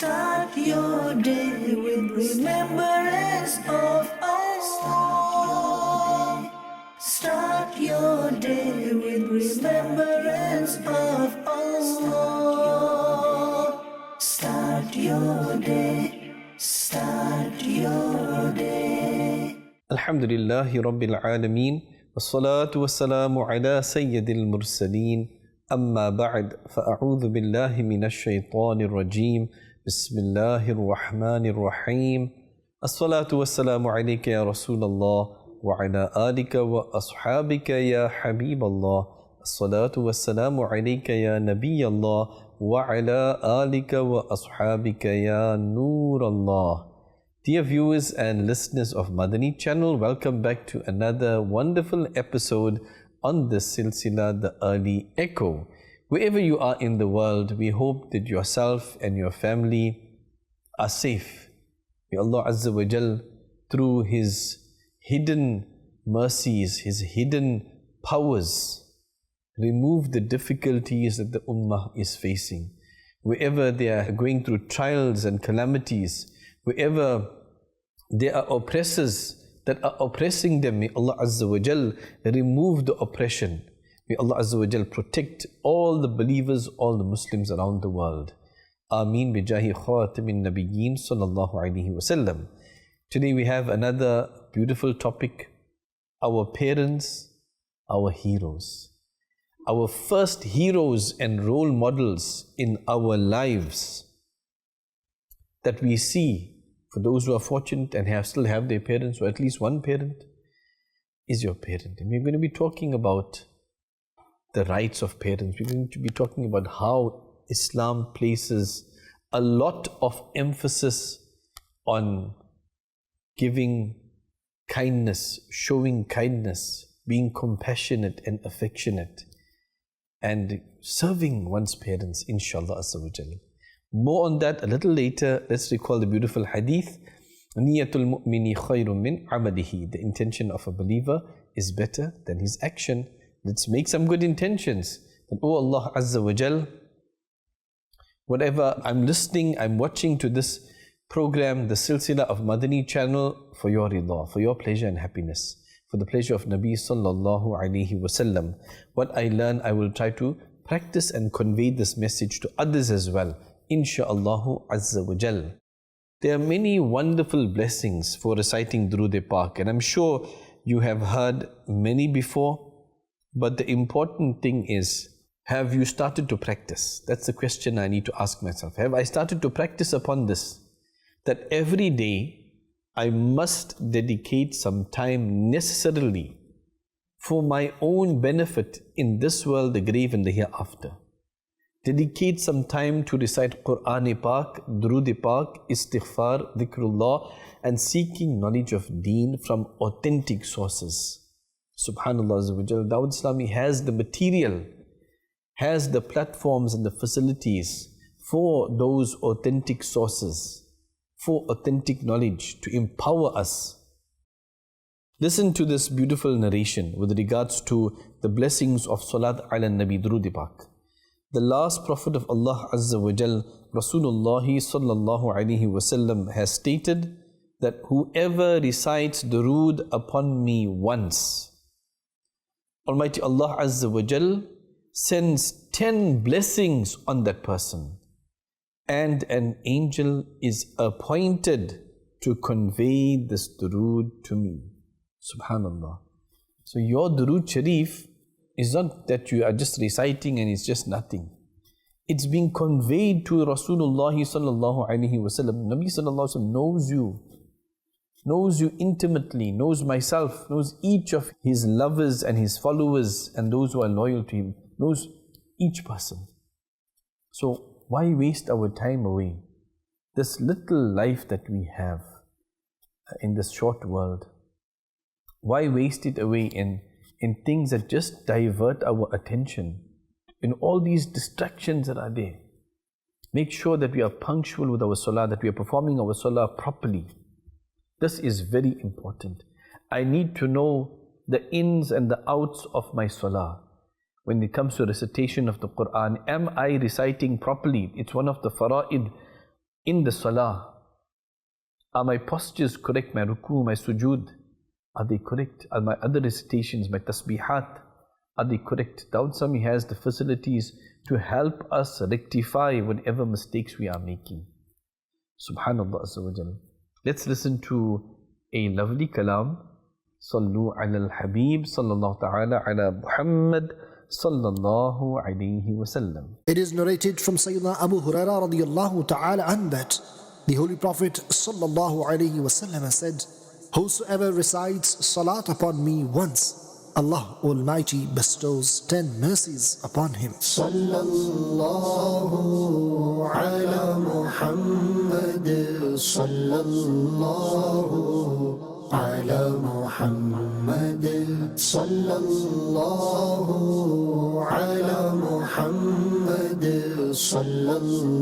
Start your day with remembrance of Allah. Start your day with remembrance of Allah. Start your day. Start your day. Alhamdulillahi Rabbil Alameen. Wassalatu wassalamu ala Sayyidil Mursaleen. Amma ba'd. Fa'a'udhu billahi minash shaitanir rajeem. Bismillahir Rahmanir Rahim. As-salatu wassalamu alayka ya Rasulallah wa ala alika wa ashabika ya Habiballah. As-salatu wassalamu alayka ya Nabiyallah wa ala alika wa ashabika ya Noorallah. Dear viewers and listeners of Madani Channel, welcome back to another wonderful episode on this silsila, The Early Echo. Wherever you are in the world, we hope that yourself and your family are safe. May Allah Azza wa Jal, through His hidden mercies, His hidden powers, remove the difficulties that the Ummah is facing. Wherever they are going through trials and calamities, wherever there are oppressors that are oppressing them, may Allah Azza wa Jal remove the oppression. May Allah Azza wa Jal protect all the believers, all the Muslims around the world. Ameen bi jahi khatamin nabiyyin sallallahu alayhi wa sallam. Today we have another beautiful topic. Our parents, our heroes. Our first heroes and role models in our lives that we see, for those who are fortunate and still have their parents, or at least one parent, is your parent. And we're going to be talking about the rights of parents. We're going to be talking about how Islam places a lot of emphasis on giving kindness, showing kindness, being compassionate and affectionate, and serving one's parents, inshallah azza wa jalla. More on that a little later. Let's recall the beautiful hadith. Niyatul mu'mini khayrun min amalihi. The intention of a believer is better than his action. Let's make some good intentions. And oh Allah Azza wa Jal, whatever I'm listening, I'm watching to this program, the silsila of Madani Channel, for your rida, for your pleasure and happiness, for the pleasure of Nabi sallallahu alayhi wasallam. What I learn, I will try to practice and convey this message to others as well, insha'Allah Azza wa Jal. There are many wonderful blessings for reciting Durood-e-Pak, and I'm sure you have heard many before. But the important thing is, have you started to practice? That's the question I need to ask myself. Have I started to practice upon this? That every day I must dedicate some time necessarily for my own benefit in this world, the grave and the hereafter. Dedicate some time to recite Quran-e-Pak, Durood-e-Pak, Istighfar, Dhikrullah, and seeking knowledge of Deen from authentic sources. Subhanallah Azza wa Jalla, Dawud Islami has the material, has the platforms and the facilities for those authentic sources, for authentic knowledge to empower us. Listen to this beautiful narration with regards to the blessings of Salat ala Nabi, Durood-e-Pak. The last Prophet of Allah Azza wa Jal, Rasulullah sallallahu alayhi wa sallam, has stated that whoever recites Durood upon me once, Almighty Allah Azza wa Jal sends 10 blessings on that person, and an angel is appointed to convey this durood to me. Subhanallah. So your durood sharif is not that you are just reciting and it's just nothing. It's being conveyed to Rasulullah sallallahu alaihi wasallam. Nabi sallallahu alaihi wasallam knows you intimately, knows myself, knows each of his lovers and his followers and those who are loyal to him, knows each person. So why waste our time away? This little life that we have in this short world, why waste it away in things that just divert our attention, in all these distractions that are there? Make sure that we are punctual with our salah, that we are performing our salah properly. This is very important. I need to know the ins and the outs of my salah. When it comes to recitation of the Quran, am I reciting properly? It's one of the fara'id in the salah? Are my postures correct? My ruku, my sujood, are they correct? Are my other recitations, my tasbihat, are they correct? Dawud Sami has the facilities to help us rectify whatever mistakes we are making. Subhanallah Azza wa Jal. Let's listen to a lovely kalam. Sallu ala al-Habib sallallahu ta'ala ala Muhammad sallallahu alayhi wa sallam. It is narrated from Sayyidina Abu Hurairah radiyallahu ta'ala an that the Holy Prophet sallallahu alayhi wa sallam said, whosoever recites salat upon me once, Allah Almighty bestows 10 mercies upon him. Sallallahu ala Muhammad, sallallahu ala Muhammad, sallallahu ala Muhammad, sallallahu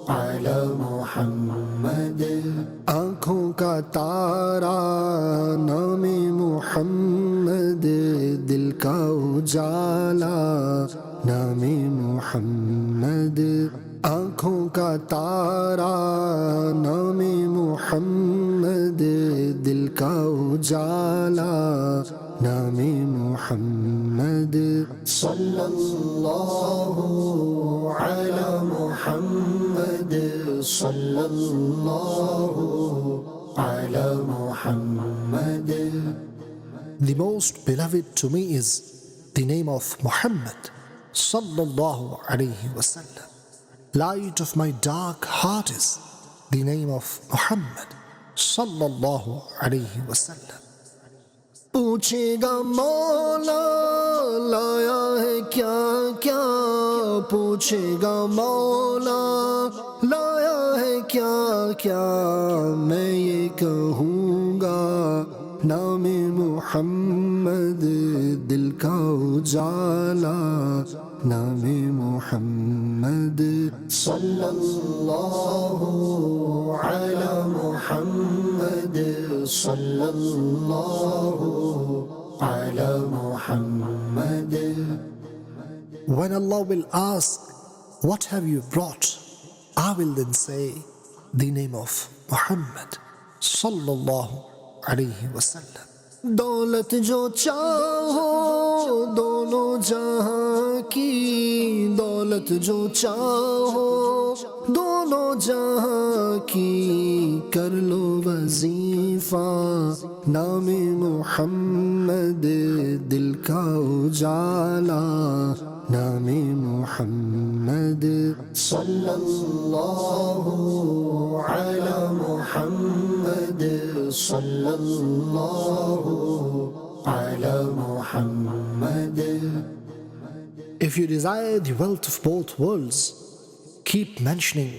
ala Muhammad. آنکھوں کا تارا نام محمد، دل کا اجالا نام محمد. آنکھوں کا تارا نام محمد، دل کا اجالا نام محمد. صلی اللہ علی محمد، صلی اللہ علی محمد. The most beloved to me is the name of Muhammad sallallahu alayhi wa sallam. Light of my dark heart is the name of Muhammad sallallahu alayhi wa sallam. پوچھے گا مولا لایا ہے کیا کیا، پوچھے گا مولا لایا ہے کیا کیا، میں یہ کہوں گا نام محمد، دل کا اجالا نام محمد. صلی اللہ علی محمد، صلی اللہ علی محمد. When Allah will ask, what have you brought? I will then say, the name of Muhammad sallallahu alayhi wa sallam. دولت جو چاہو دونوں جہاں کی، دولت جو چاہو دونوں جہاں کی، کر لو وظیفہ نام محمد، دل کا اجالا نام محمد. صلی اللہ علی محمد، صلی اللہ علی محمد. If you desire the wealth of both worlds, keep mentioning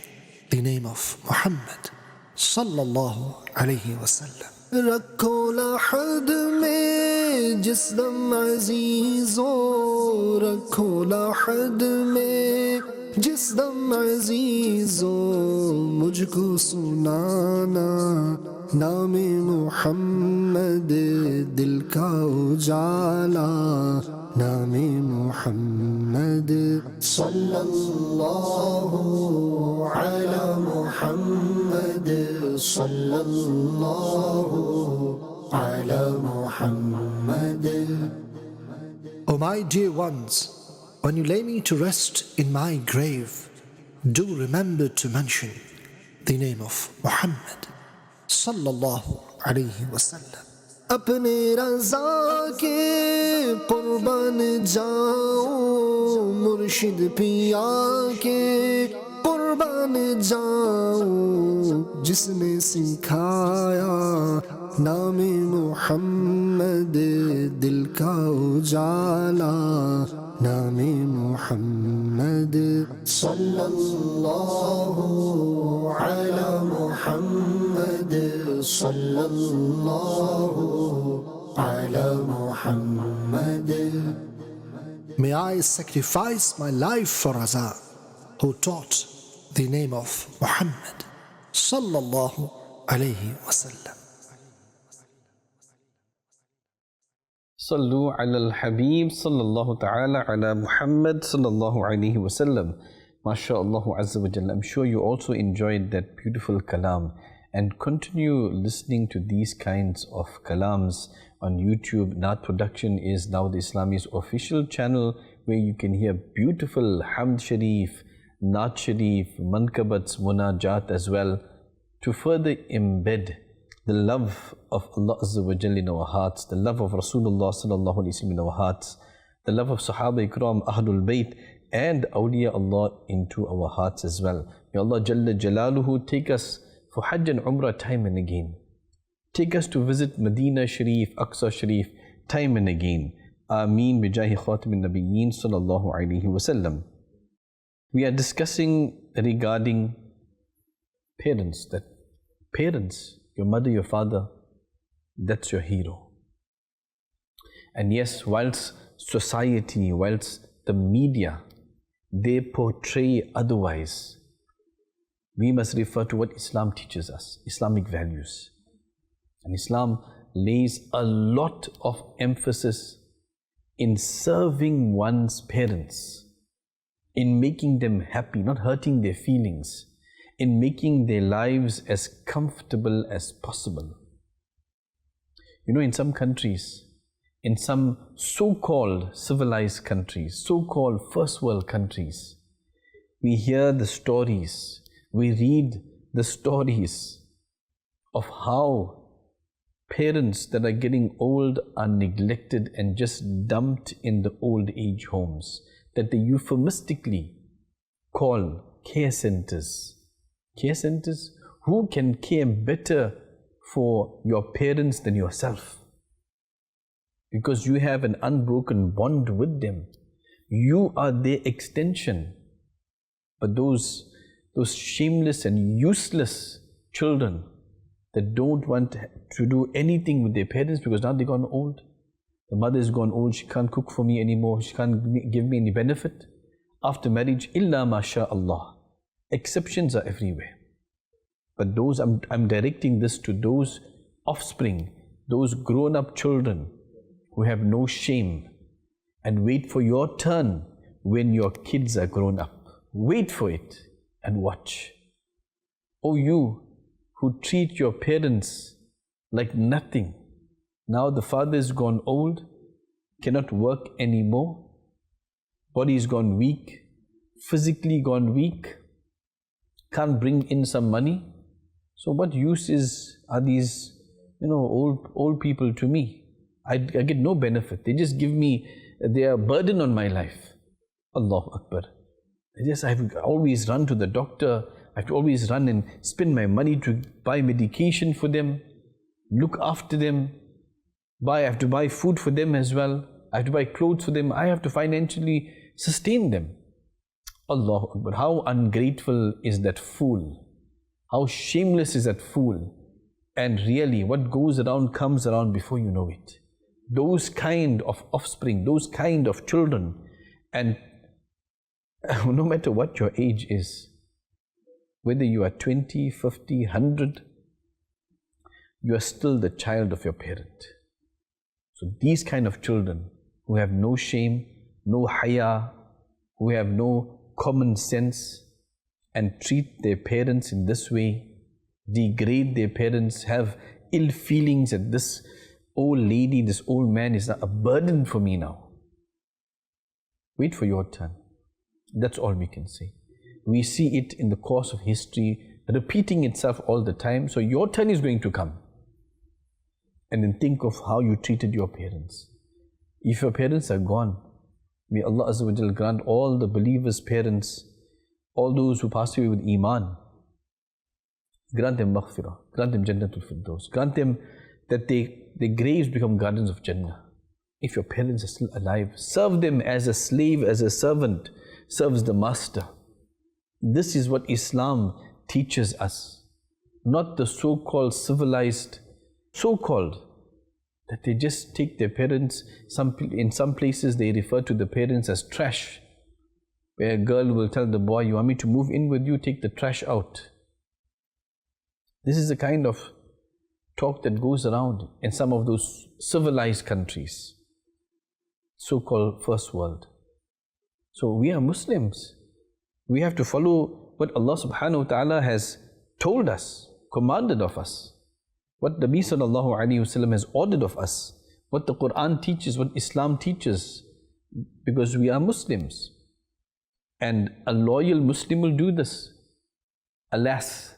the name of Muhammad sallallahu alayhi wa sallam. رکھو لحد میں جسم عزیزوں، رکھو لحد میں جسم عزیزوں، مجھ کو سنانا نام محمد، دل کا اجالا نام محمد. صلی اللہ علی محمد، صلی اللہ علی محمد. Oh my dear ones, when you lay me to rest in my grave, do remember to mention the name of Muhammad sallallahu alayhi wa sallam. اپنے رضا کے قربان جاؤں، مرشد پیا کے قربان جاؤں، جس نے سکھایا نام محمد، دل کا اجالا نام محمد. صلی اللہ علی محمد، صلی اللہ علی محمد. May I sacrifice my life for Raza, who taught the name of Muhammad sallallahu alayhi wa sallam. Sallu ala al-Habib sallallahu ta'ala ala Muhammad sallallahu alayhi wa sallam. MashaAllah Azza wa Jalla. I'm sure you also enjoyed that beautiful kalam, and continue listening to these kinds of kalams on YouTube. Naat Production is now the Islami's official channel where you can hear beautiful Hamd Sharif, Naat Sharif, Mankabats, Munajat as well, to further embed the love of Allah Azza wa Jalla in our hearts, the love of Rasulullah Sallallahu Alaihi Wasallam in our hearts, the love of Sahaba Ikram, Ahlul Bayt, and Awliya Allah into our hearts as well. May Allah Jalla Jalaluhu take us for Hajj and Umrah time and again. Take us to visit Medina Sharif, Aqsa Sharif time and again. Ameen bijahi khatimin nabiyyin sallallahu alayhi wasallam. We are discussing regarding parents, that parents, your mother, your father, that's your hero. And yes, whilst society, whilst the media, they portray otherwise, we must refer to what Islam teaches us, Islamic values. And Islam lays a lot of emphasis in serving one's parents, in making them happy, not hurting their feelings, in making their lives as comfortable as possible. You know, in some countries, in some so-called civilized countries, so-called first world countries, we hear the stories, we read the stories of how parents that are getting old are neglected and just dumped in the old age homes that they euphemistically call care centers. Care centers? Who can care better for your parents than yourself? Because you have an unbroken bond with them. You are their extension. But those shameless and useless children that don't want to do anything with their parents because now they've gone old. The mother is gone old, she can't cook for me anymore, she can't give me any benefit. After marriage, illa masha'Allah. Exceptions are everywhere. But those, I'm directing this to those offspring, those grown-up children who have no shame, and wait for your turn when your kids are grown up. Wait for it and watch. Oh, you who treat your parents like nothing. Now the father is gone old, cannot work anymore, body is gone weak, physically gone weak, can't bring in some money. So what use are these, old people to me? I get no benefit. They just give me their burden on my life. Allahu Akbar. I have to always run to the doctor. I have to always run and spend my money to buy medication for them, look after them. I have to buy food for them as well. I have to buy clothes for them. I have to financially sustain them. Allahu Akbar. How ungrateful is that fool? How shameless is that fool? And really, what goes around comes around before you know it. Those kind of offspring, those kind of children, and no matter what your age is, whether you are 20, 50, 100, you are still the child of your parent. So these kind of children who have no shame, no haya, who have no common sense, and treat their parents in this way, degrade their parents, have ill feelings that this old lady, this old man is a burden for me now. Wait for your turn. That's all we can say. We see it in the course of history repeating itself all the time. So your turn is going to come. And then think of how you treated your parents. If your parents are gone, may Allah Azza wa Jal grant all the believers' parents, all those who passed away with Iman, grant them maghfirah, grant them Jannatul Firdaus, grant them that their graves become gardens of Jannah. If your parents are still alive, serve them as a slave, as a servant serves the master. This is what Islam teaches us, not the so-called civilized, that they just take their parents, in some places they refer to the parents as trash, where a girl will tell the boy, you want me to move in with you, take the trash out. This is the kind of talk that goes around in some of those civilized countries, so-called first world. So we are Muslims. We have to follow what Allah subhanahu wa ta'ala has told us, commanded of us, what Nabi sallallahu alayhi wasallam has ordered of us, what the Quran teaches, what Islam teaches, because we are Muslims. And a loyal Muslim will do this. Alas,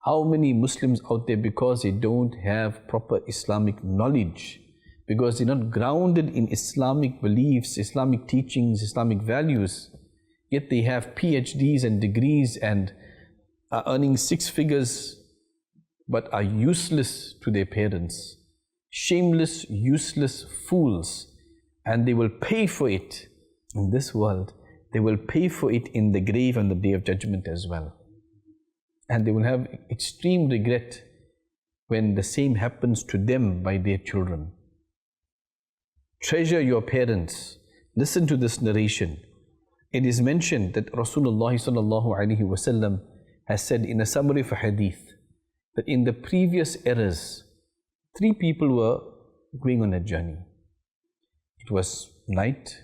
how many Muslims out there, because they don't have proper Islamic knowledge, because they're not grounded in Islamic beliefs, Islamic teachings, Islamic values, yet they have PhDs and degrees and are earning 6 figures, but are useless to their parents. Shameless, useless fools. And they will pay for it in this world. They will pay for it in the grave on the Day of Judgment as well. And they will have extreme regret when the same happens to them by their children. Treasure your parents. Listen to this narration. It is mentioned that Rasulullah sallallahu alaihi wasallam has said in a summary of a hadith that in the previous eras, 3 people were going on a journey. It was night.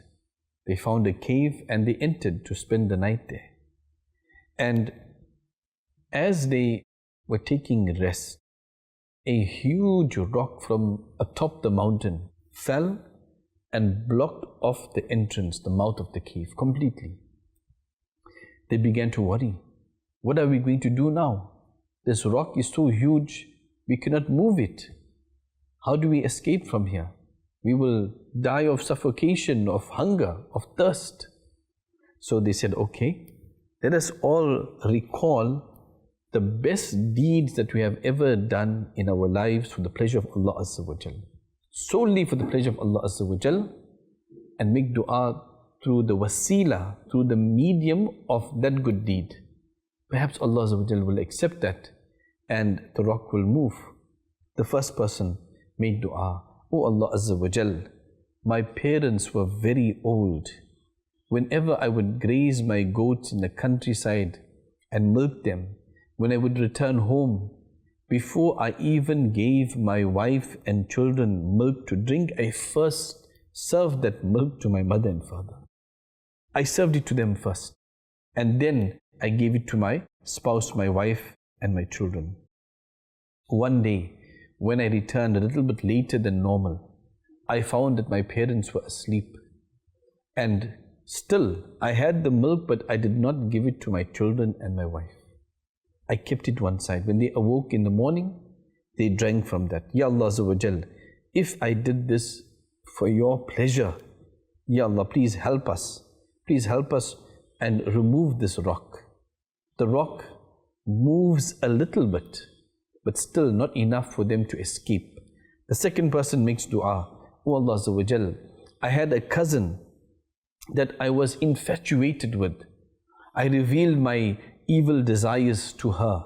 They found a cave and they entered to spend the night there. And as they were taking rest, a huge rock from atop the mountain fell and blocked off the entrance, the mouth of the cave completely. They began to worry. What are we going to do now? This rock is so huge, we cannot move it. How do we escape from here? We will die of suffocation, of hunger, of thirst. So they said, okay, let us all recall the best deeds that we have ever done in our lives for the pleasure of Allah Azza wa Jal. Solely for the pleasure of Allah Azza wa Jal, and make dua through the wasila, through the medium of that good deed. Perhaps Allah Azza wa Jal will accept that and the rock will move. The first person made dua, Oh Allah Azza wa Jal, my parents were very old. Whenever I would graze my goats in the countryside and milk them, when I would return home, before I even gave my wife and children milk to drink, I first served that milk to my mother and father. I served it to them first, and then I gave it to my spouse, my wife, and my children. One day, when I returned a little bit later than normal, I found that my parents were asleep. And still, I had the milk, but I did not give it to my children and my wife. I kept it one side. When they awoke in the morning, they drank from that. Ya Allah Azza wa Jal, if I did this for your pleasure, Ya Allah, please help us. Please help us and remove this rock. The rock moves a little bit, but still not enough for them to escape. The second person makes dua, Oh Allah Azza wa Jal, I had a cousin that I was infatuated with. I revealed my evil desires to her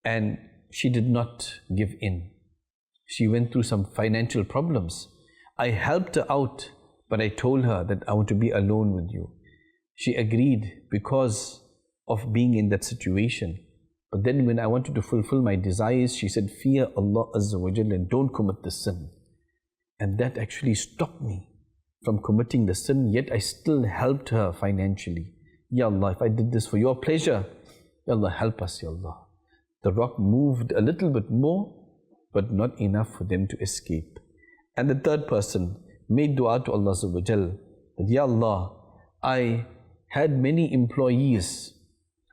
and she did not give in. She went through some financial problems. I helped her out, but I told her that I want to be alone with you. She agreed because of being in that situation. But then when I wanted to fulfill my desires, she said, fear Allah Azza wa Jalla and don't commit the sin. And that actually stopped me from committing the sin, yet I still helped her financially. Ya Allah, if I did this for your pleasure, Ya Allah, help us, Ya Allah. The rock moved a little bit more, but not enough for them to escape. And the third person made dua to Allah Azza wa Jal that, Ya Allah, I had many employees.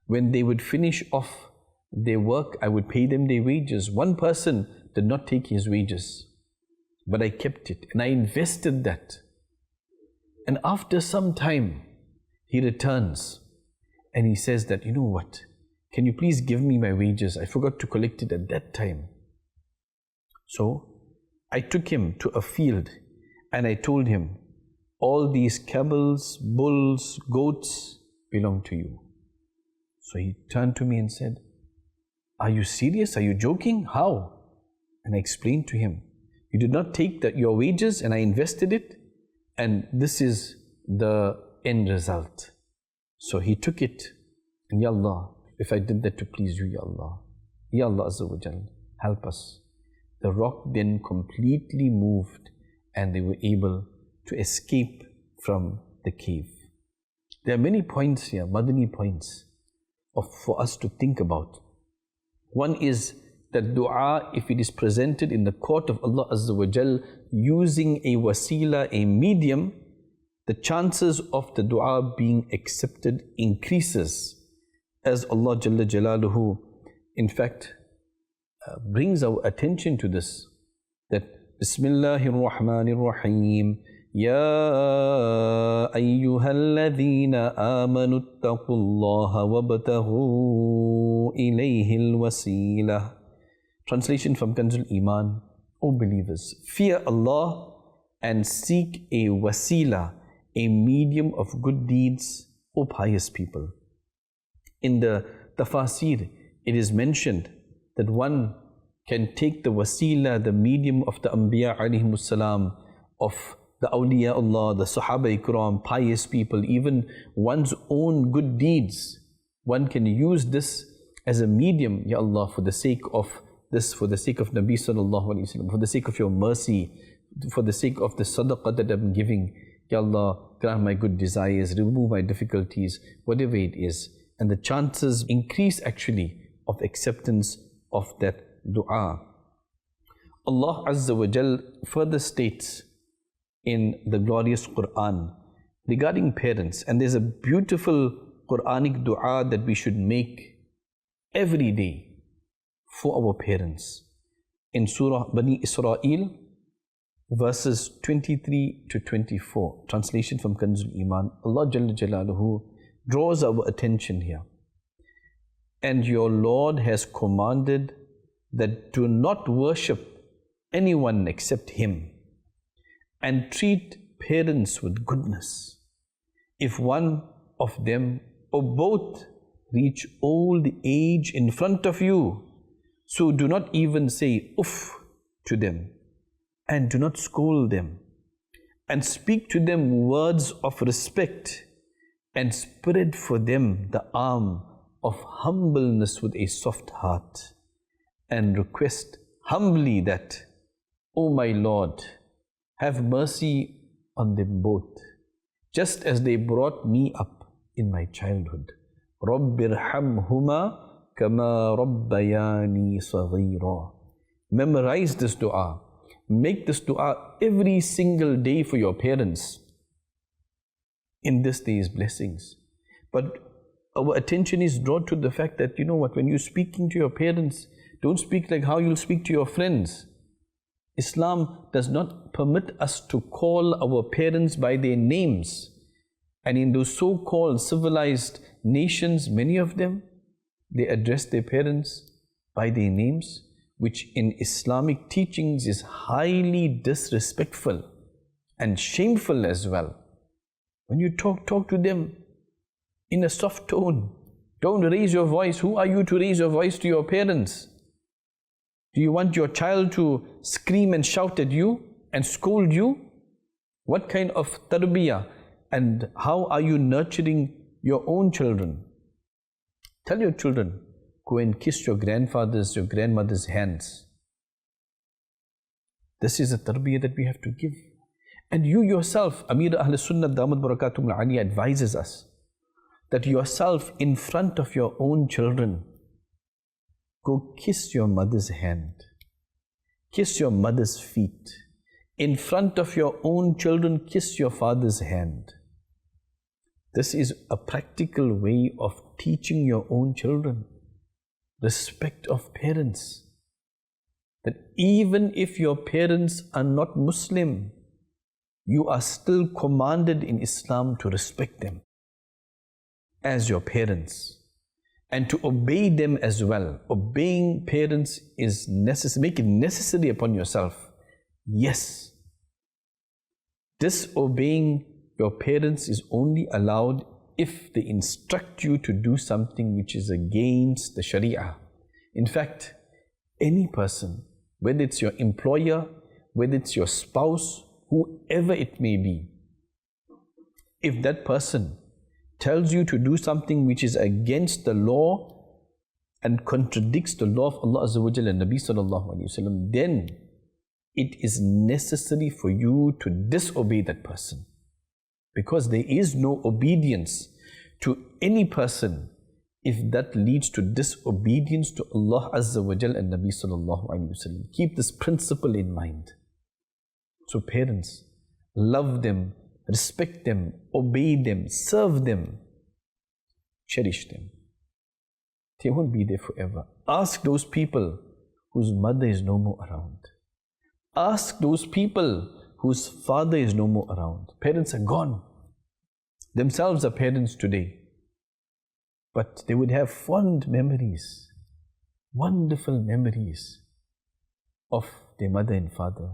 When they would finish off their work, I would pay them their wages. One person did not take his wages, but I kept it and I invested that. And after some time, he returns and he says that, you know what, can you please give me my wages? I forgot to collect it at that time. So I took him to a field and I told him, all these camels, bulls, goats belong to you. So he turned to me and said, are you serious? Are you joking? How? And I explained to him, you did not take your wages and I invested it, and this is the end result. So he took it, and Ya Allah, if I did that to please you, Ya Allah, Ya Allah Azza wa Jal, help us. The rock then completely moved and they were able to escape from the cave. There are many points here, Madani points, for us to think about. One is that dua, if it is presented in the court of Allah Azza wa Jal using a wasila, a medium, the chances of the dua being accepted increases, as Allah Jalla Jalaluhu in fact brings our attention to this, that Bismillahir Rahmanir Rahim, Ya ayyuhalladhina amanu attaqullaha wabtaghu ilayhil wasila. Translation from Kanzul Iman: O believers, fear Allah and seek a wasila, a medium of good deeds, O pious people. In the tafasir, it is mentioned that one can take the wasila, the medium of the Anbiya alayhimus salam, of the awliya Allah, the Sahaba Ikram, pious people, even one's own good deeds. One can use this as a medium, Ya Allah, for the sake of this, for the sake of Nabi sallallahu alayhi wa sallam, for the sake of your mercy, for the sake of the sadaqah that I'm giving. Ya Allah, grant my good desires, remove my difficulties, whatever it is. And the chances increase actually of acceptance of that dua. Allah Azza wa Jal further states in the glorious Quran regarding parents, and there's a beautiful Quranic dua that we should make every day for our parents. In Surah Bani Israel, verses 23 to 24, translation from Kanzul Iman, Allah Jalla Jalaluhu draws our attention here. And your Lord has commanded that do not worship anyone except Him, and treat parents with goodness. If one of them or both reach old age in front of you, so do not even say uff to them, and do not scold them, and speak to them words of respect, and spread for them the arm of humbleness with a soft heart, and request humbly that, O my Lord, have mercy on them both, just as they brought me up in my childhood. Rabbirhamhuma kama rabbayani saghira. Memorize this dua. Make this dua every single day for your parents. In this day's blessings. But our attention is drawn to the fact that, you know what, when you're speaking to your parents, don't speak like how you'll speak to your friends. Islam does not permit us to call our parents by their names. And in those so-called civilized nations, many of them, they address their parents by their names, which in Islamic teachings is highly disrespectful and shameful as well. When you talk to them in a soft tone. Don't raise your voice. Who are you to raise your voice to your parents? Do you want your child to scream and shout at you and scold you? What kind of tarbiyah, and how are you nurturing your own children? Tell your children, go and kiss your grandfather's, your grandmother's hands. This is a tarbiyah that we have to give. And you yourself, Amir Ahl Sunnah Damat Barakatum Al-Ali advises us that yourself in front of your own children, go kiss your mother's hand, kiss your mother's feet. In front of your own children, kiss your father's hand. This is a practical way of teaching your own children respect of parents. That even if your parents are not Muslim, you are still commanded in Islam to respect them as your parents and to obey them as well. Obeying parents is necessary. Make it necessary upon yourself. Yes. Disobeying your parents is only allowed if they instruct you to do something which is against the Sharia. In fact, any person, whether it's your employer, whether it's your spouse, whoever it may be, if that person tells you to do something which is against the law and contradicts the law of Allah Azza wa Jalla and Nabi Sallallahu Alaihi Wasallam, then it is necessary for you to disobey that person. Because there is no obedience to any person if that leads to disobedience to Allah Azza wa Jal and Nabi Sallallahu Alaihi Wasallam. Keep this principle in mind. So parents, love them, respect them, obey them, serve them, cherish them. They won't be there forever. Ask those people whose mother is no more around. Ask those people whose father is no more around. Parents are gone. Themselves are parents today. But they would have fond memories, wonderful memories of their mother and father.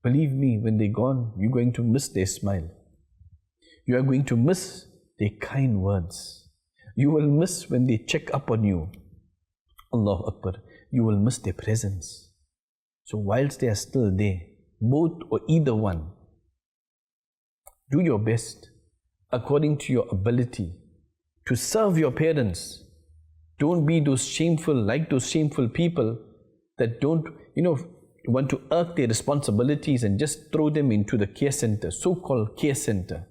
Believe me, when they're gone, you're going to miss their smile. You are going to miss their kind words. You will miss when they check up on you. Allahu Akbar. You will miss their presence. So whilst they are still there, both or either one, do your best according to your ability to serve your parents. Don't be those shameful people that don't, want to irk their responsibilities and just throw them into the care center, so-called care center,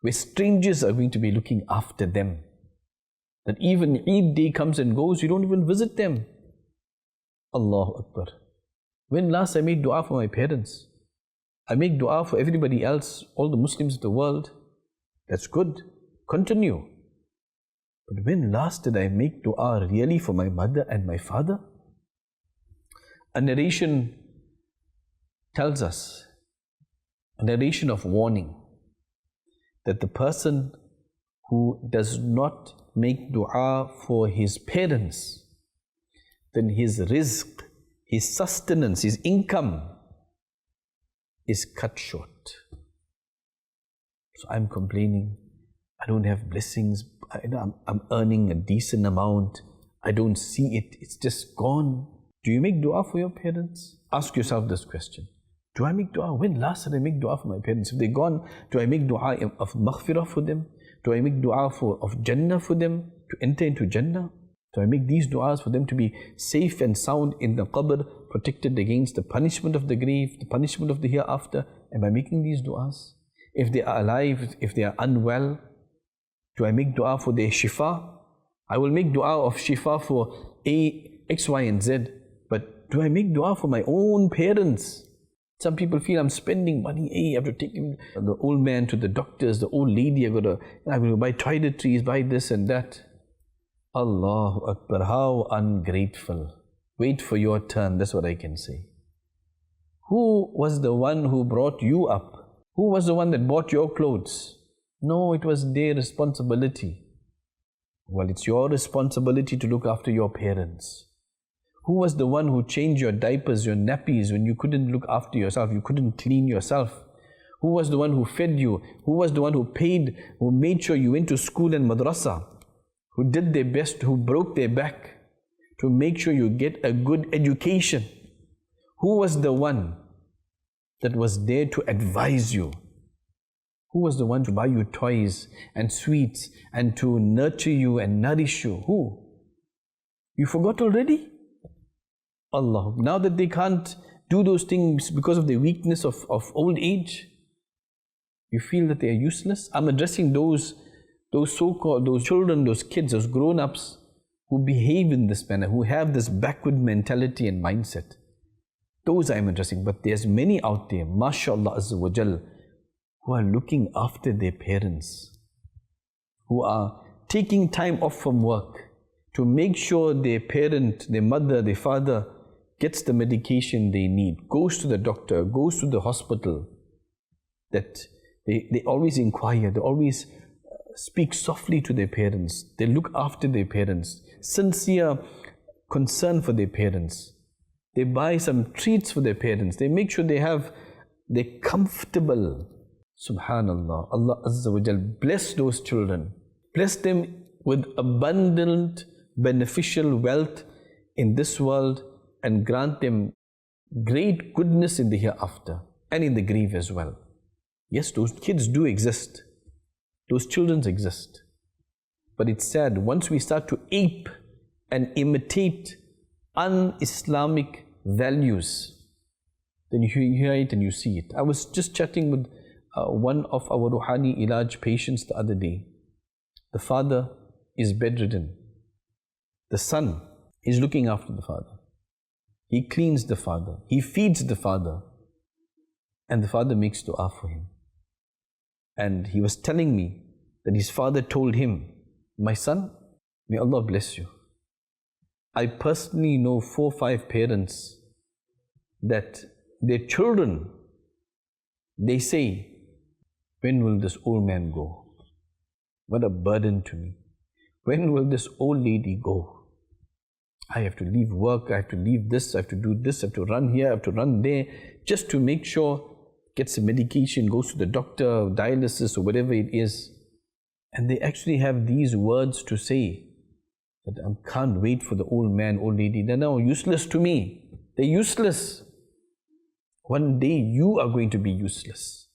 where strangers are going to be looking after them. That even Eid day comes and goes, you don't even visit them. Allahu Akbar. When last I made dua for my parents? I make dua for everybody else, all the Muslims of the world. That's good. Continue. But when last did I make dua really for my mother and my father? A narration tells us, a narration of warning, that the person who does not make dua for his parents, then his rizq, his sustenance, his income is cut short. So I'm complaining, I don't have blessings, I'm earning a decent amount, I don't see it, it's just gone. Do you make dua for your parents? Ask yourself this question. Do I make dua? When last did I make dua for my parents? If they're gone, do I make dua of maghfirah for them? Do I make dua of Jannah for them, to enter into Jannah? Do I make these du'as for them to be safe and sound in the qabr, protected against the punishment of the grave, the punishment of the hereafter? Am I making these du'as? If they are alive, if they are unwell, do I make dua for their shifa? I will make dua of shifa for X, Y, and Z. But do I make dua for my own parents? Some people feel I'm spending money. Hey, I have to take him, the old man to the doctors, the old lady, I'm going to buy toiletries, buy this and that. Allahu Akbar, how ungrateful. Wait for your turn, that's what I can say. Who was the one who brought you up? Who was the one that bought your clothes? No, it was their responsibility. Well, it's your responsibility to look after your parents. Who was the one who changed your diapers, your nappies when you couldn't look after yourself, you couldn't clean yourself? Who was the one who fed you? Who was the one who paid, who made sure you went to school and madrasa? Who did their best, who broke their back to make sure you get a good education? Who was the one that was there to advise you? Who was the one to buy you toys and sweets and to nurture you and nourish you? Who? You forgot already? Allah. Now that they can't do those things because of the weakness of old age, you feel that they are useless? I'm addressing those so-called, those children, those kids, those grown-ups who behave in this manner, who have this backward mentality and mindset. Those I'm addressing. But there's many out there, mashallah azza wa jal, who are looking after their parents, who are taking time off from work to make sure their parent, their mother, their father gets the medication they need, goes to the doctor, goes to the hospital, that they always inquire, they always speak softly to their parents, they look after their parents, sincere concern for their parents. They buy some treats for their parents, they make sure they're comfortable. Subhanallah, Allah Azza wa Jal bless those children, bless them with abundant beneficial wealth in this world and grant them great goodness in the hereafter and in the grave as well. Yes, those kids do exist. Those children exist. But it's sad, once we start to ape and imitate un-Islamic values, then you hear it and you see it. I was just chatting with one of our Ruhani Ilaj patients the other day. The father is bedridden. The son is looking after the father. He cleans the father. He feeds the father. And the father makes dua for him. And he was telling me that his father told him, "My son, may Allah bless you. I personally know 4 or 5 parents that their children, they say, when will this old man go? What a burden to me. When will this old lady go? I have to leave work, I have to leave this, I have to do this, I have to run here, I have to run there, just to make sure, gets some medication, goes to the doctor, dialysis or whatever it is." And they actually have these words to say, that I can't wait for the old man, old lady. They're now useless to me. They're useless. One day you are going to be useless.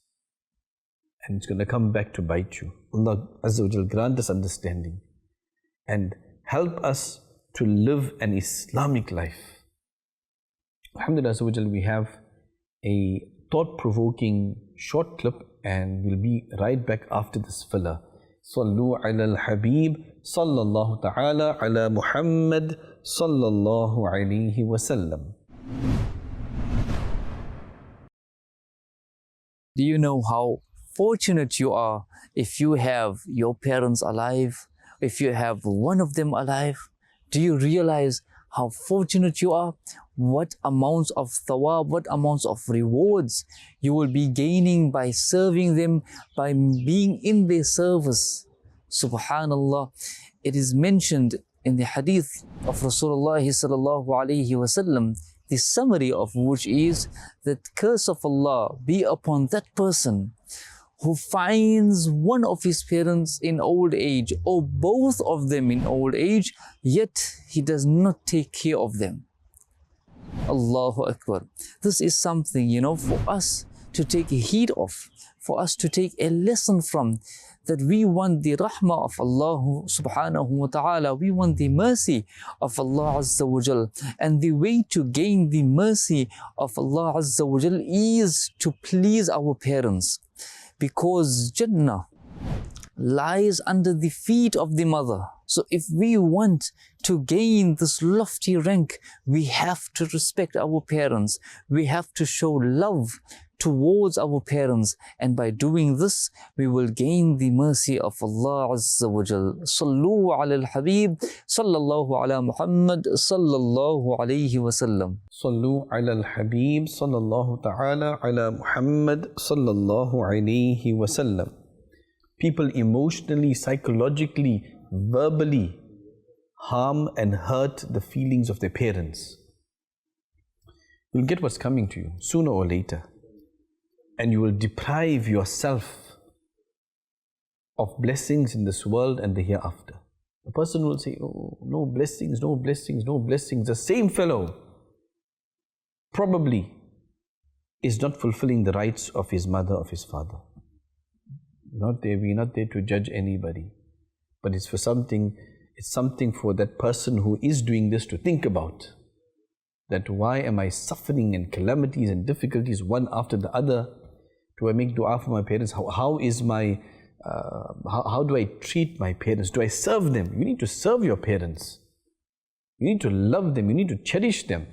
And it's going to come back to bite you. Allah Azza wa Jal grant us understanding and help us to live an Islamic life. Alhamdulillah Azza wa Jal, we have a thought-provoking short clip and we'll be right back after this filler. Sallu ala al-Habib sallallahu ta'ala ala Muhammad sallallahu alayhi wa sallam. Do you know how fortunate you are if you have your parents alive, if you have one of them alive? Do you realize how fortunate you are? What amounts of thawab, what amounts of rewards you will be gaining by serving them, by being in their service. Subhanallah. It is mentioned in the hadith of Rasulullah sallallahu alaihi wasallam, the summary of which is that curse of Allah be upon that person who finds one of his parents in old age or both of them in old age, yet he does not take care of them. Allahu Akbar. This is something, for us to take heed of, for us to take a lesson from, that we want the rahmah of Allah subhanahu wa ta'ala, we want the mercy of Allah Azza wa Jal. And the way to gain the mercy of Allah Azza wa Jal is to please our parents. Because Jannah lies under the feet of the mother. So if we want to gain this lofty rank, we have to respect our parents. We have to show love towards our parents, and by doing this, we will gain the mercy of Allah Azza wa Jal. Sallu ala al-Habib, sallallahu ala Muhammad, sallallahu alayhi wa sallam. Sallu ala al-Habib, sallallahu ta'ala ala Muhammad, sallallahu alayhi wa sallam. People emotionally, psychologically, verbally harm and hurt the feelings of their parents. You'll get what's coming to you sooner or later. And you will deprive yourself of blessings in this world and the hereafter. A person will say, "Oh, no blessings, no blessings, no blessings." The same fellow probably is not fulfilling the rights of his mother, of his father. We're not there to judge anybody. But it's something for that person who is doing this to think about. That why am I suffering and calamities and difficulties one after the other? Do I make dua for my parents? How do I treat my parents? Do I serve them? You need to serve your parents. You need to love them. You need to cherish them.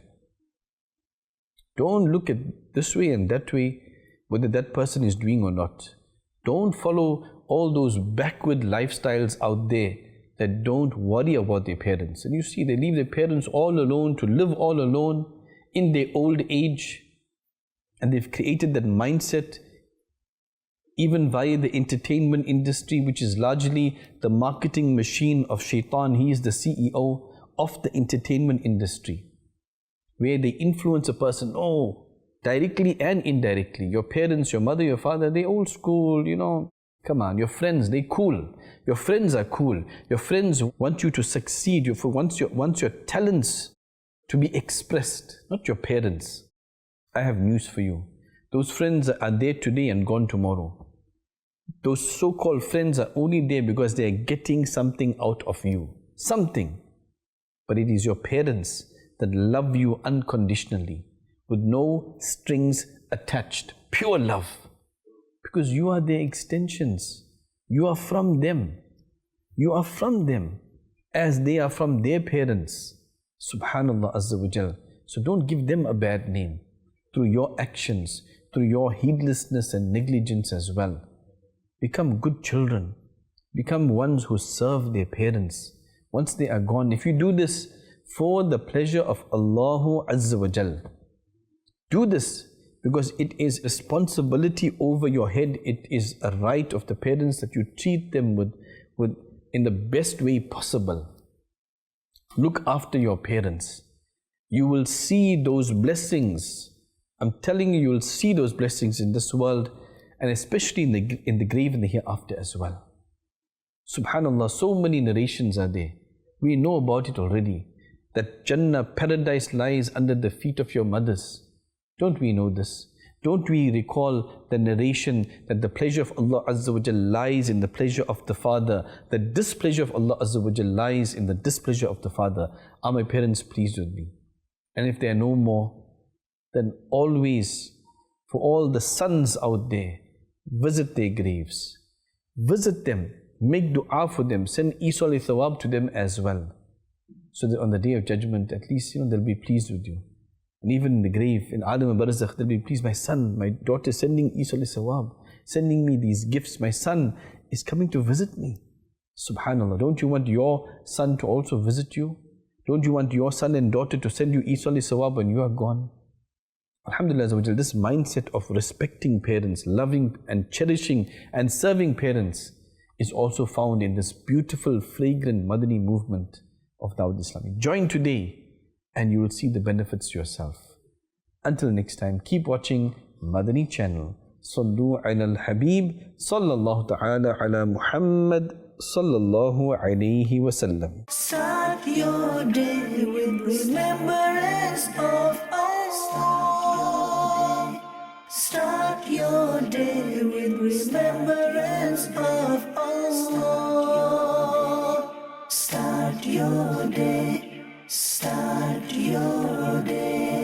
Don't look at this way and that way, whether that person is doing or not. Don't follow all those backward lifestyles out there that don't worry about their parents. And you see, they leave their parents all alone to live all alone in their old age. And they've created that mindset even via the entertainment industry, which is largely the marketing machine of Shaitan. He is the CEO of the entertainment industry, where they influence a person, directly and indirectly. Your parents, your mother, your father, they old school, Come on, your friends, they cool. Your friends are cool. Your friends want you to succeed. Want your talents to be expressed, not your parents. I have news for you. Those friends are there today and gone tomorrow. Those so-called friends are only there because they are getting something out of you. Something. But it is your parents that love you unconditionally, with no strings attached. Pure love. because you are their extensions. You are from them. You are from them as they are from their parents. Subhanallah Azza wa Jal. So don't give them a bad name through your actions, through your heedlessness and negligence as well. Become good children. Become ones who serve their parents once they are gone. If you do this for the pleasure of Allah Azza wa Jal, do this because it is responsibility over your head. It is a right of the parents that you treat them with in the best way possible. Look after your parents. You will see those blessings. I'm telling you, you will see those blessings in this world and especially in the grave and the hereafter as well. Subhanallah, so many narrations are there. We know about it already. That Jannah, paradise lies under the feet of your mothers. Don't we know this? Don't we recall the narration that the pleasure of Allah Azza wa Jal lies in the pleasure of the father, the displeasure of Allah Azza wa Jal lies in the displeasure of the father? Are my parents pleased with me? And if they are no more, then always, for all the sons out there, visit their graves. Visit them, make dua for them, send Isal Thawab to them as well. So that on the Day of Judgment, at least, they'll be pleased with you. And even in the grave, in Alam al-Barzakh, they'll be pleased. My son, my daughter is sending Isal Thawab, sending me these gifts. My son is coming to visit me. Subhanallah, don't you want your son to also visit you? Don't you want your son and daughter to send you Isal Thawab when you are gone? Alhamdulillah, this mindset of respecting parents, loving and cherishing and serving parents is also found in this beautiful, fragrant Madani movement of Dawud Islami. Join today and you will see the benefits yourself. Until next time, keep watching Madani Channel. Sallu ala al-Habib sallallahu ta'ala ala Muhammad sallallahu alayhi wa sallam. Start your day with remembrance of Allah. Start your day with remembrance of Allah. Start your day. Start your day.